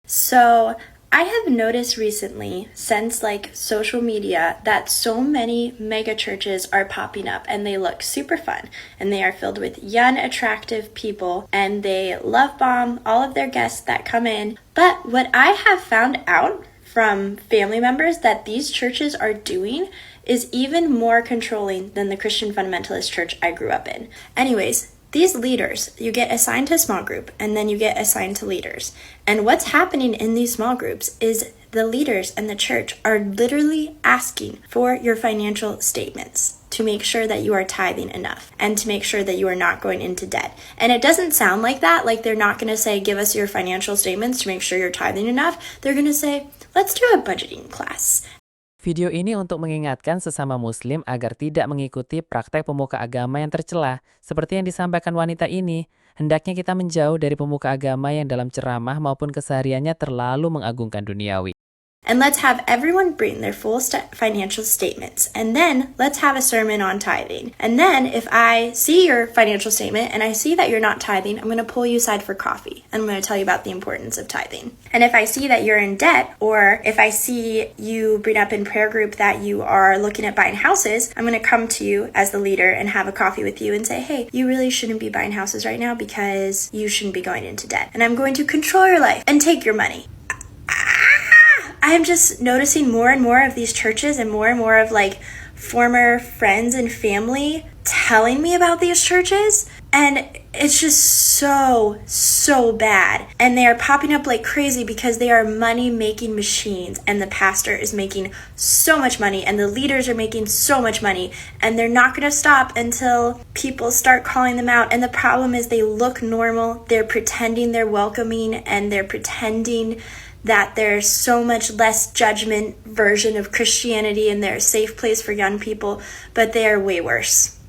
So I have noticed recently, since like social media, that so many mega churches are popping up and they look super fun and they are filled with young, attractive people and they love bomb all of their guests that come in. But what I have found out from family members that these churches are doing is even more controlling than the Christian fundamentalist church I grew up in. Anyways, these leaders, you get assigned to a small group and then you get assigned to leaders. And what's happening in these small groups is the leaders and the church are literally asking for your financial statements to make sure that you are tithing enough and to make sure that you are not going into debt. And it doesn't sound like that, like they're not going to say, give us your financial statements to make sure you're tithing enough. They're going to say, let's do a budgeting class. Video ini untuk mengingatkan sesama muslim agar tidak mengikuti praktek pemuka agama yang tercela. Seperti yang disampaikan wanita ini, hendaknya kita menjauh dari pemuka agama yang dalam ceramah maupun kesehariannya terlalu mengagungkan duniawi. And let's have everyone bring their full financial statements. And then let's have a sermon on tithing. And then if I see your financial statement and I see that you're not tithing, I'm going to pull you aside for coffee. And I'm going to tell you about the importance of tithing. And if I see that you're in debt, or if I see you bring up in prayer group that you are looking at buying houses, I'm going to come to you as the leader and have a coffee with you and say, hey, you really shouldn't be buying houses right now because you shouldn't be going into debt. And I'm going to control your life and take your money. I'm just noticing more and more of these churches and more of like former friends and family telling me about these churches, and it's just so bad. And they are popping up like crazy because they are money making machines, and the pastor is making so much money and the leaders are making so much money, and they're not going to stop until people start calling them out. And the problem is they look normal, they're pretending they're welcoming, and they're pretending that there's so much less judgment version of Christianity and they're a safe place for young people, but they are way worse.